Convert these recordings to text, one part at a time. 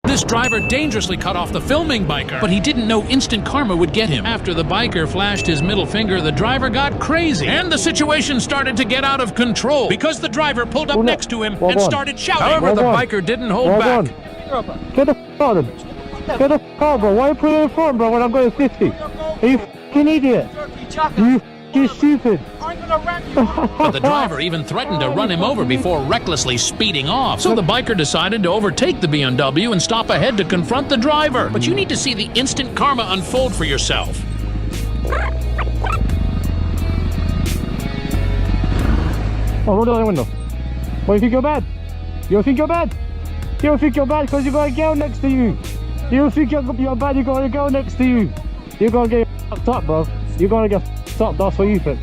This driver dangerously cut off the filming biker, but he didn't know instant karma would get him. After the biker flashed his middle finger, the driver got crazy, and the situation started to get out of control because the driver pulled up next to him and started shouting. However, the biker didn't hold back. Get the f*** out of him. Get the f*** out, bro. Why are you putting it in front, bro, when I'm going 50? Are you f***ing idiot? You f***ing stupid. But the driver even threatened to run him over before recklessly speeding off. So the biker decided to overtake the BMW and stop ahead to confront the driver. But you need to see the instant karma unfold for yourself. Oh, roll down the window. What, you think you're bad? You don't think you're bad? You don't think you're bad because you got a girl next to you. You don't think you're bad, you got a girl next to you. You're gonna get fucked up, bro. You're gonna get fucked up, that's what you think.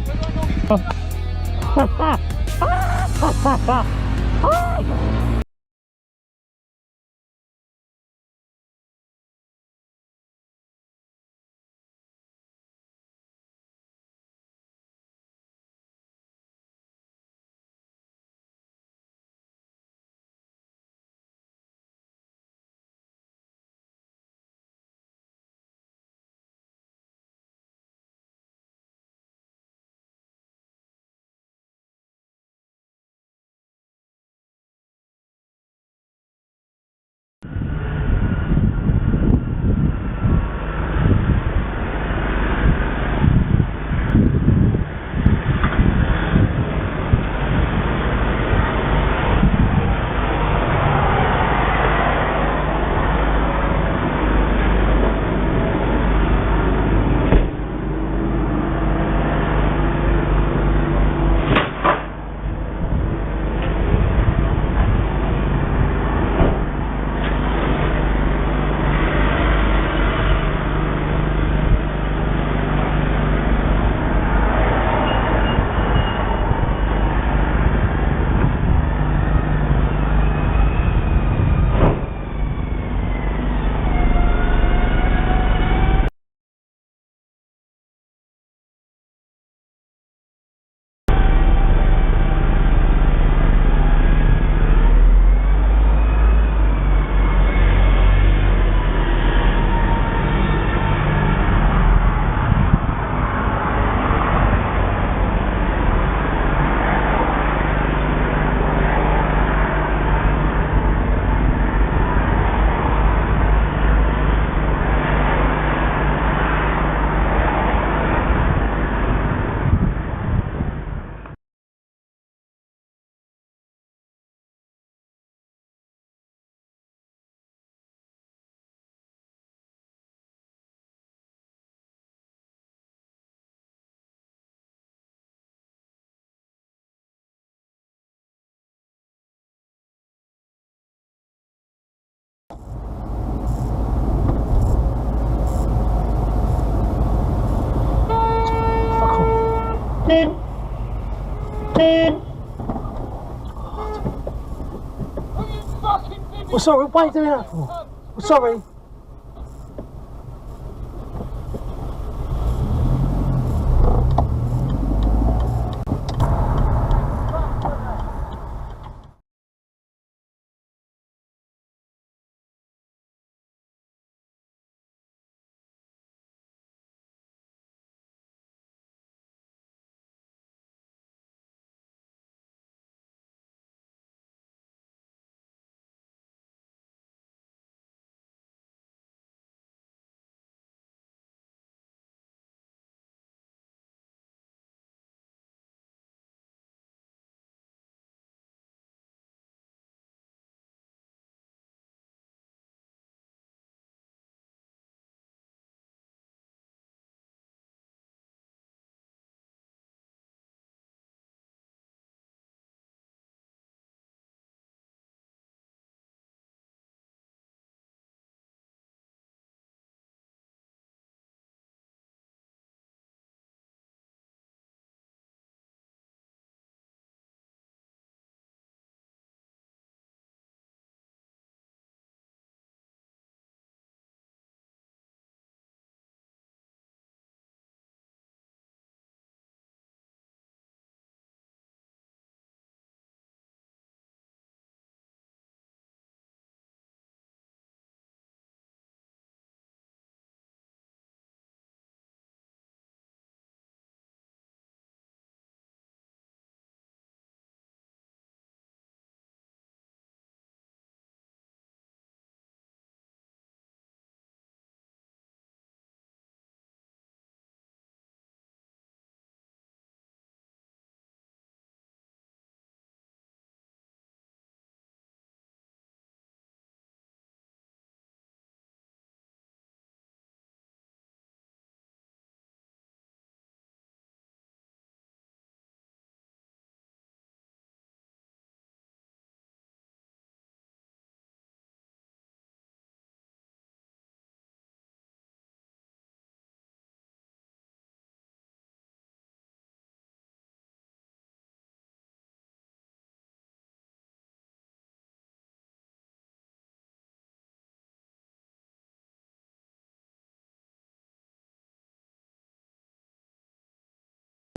Well, sorry, why are you doing that for? Well, sorry.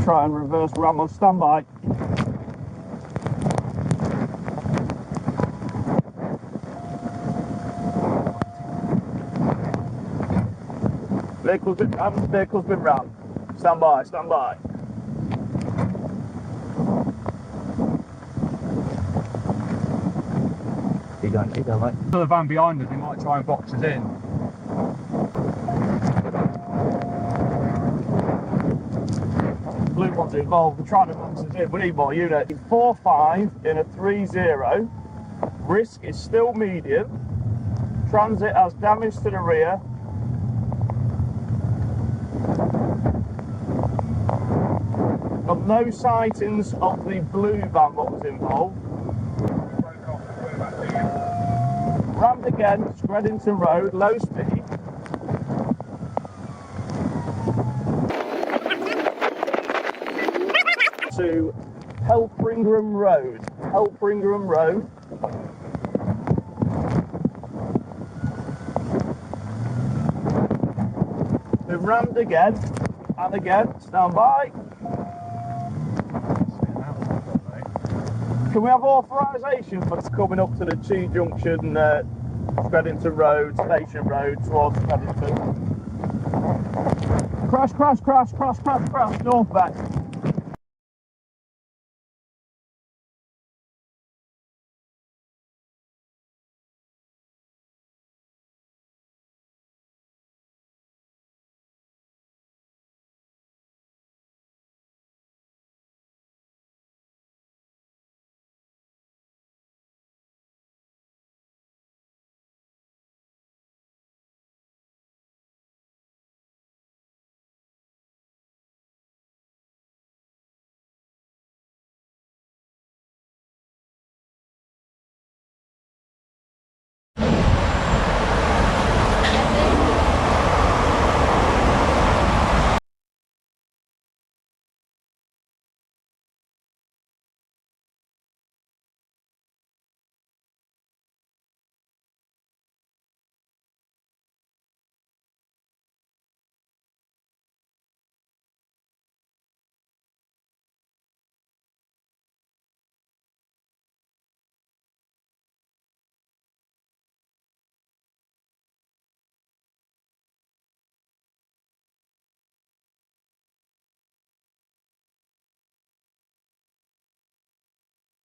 try and reverse ram on standby. Vehicle's been rammed. Stand by, stand by. Keep going, mate. For the van behind us, we might try and box us in. Blue one's involved, we're trying to box us in. We need more units. 4-5 in a 3-0. Risk is still medium. Transit has damage to the rear. Got no sightings of the blue van what was involved. Rammed again, Screddington Road, low speed. To Helpringham Road. Helpringham Road. Been rammed again and again. Stand by. Can we have authorisation for coming up to the T-junction, Screddington Road, Station Road, towards Screddington? Crash, crash, crash, crash, crash, crash, north back.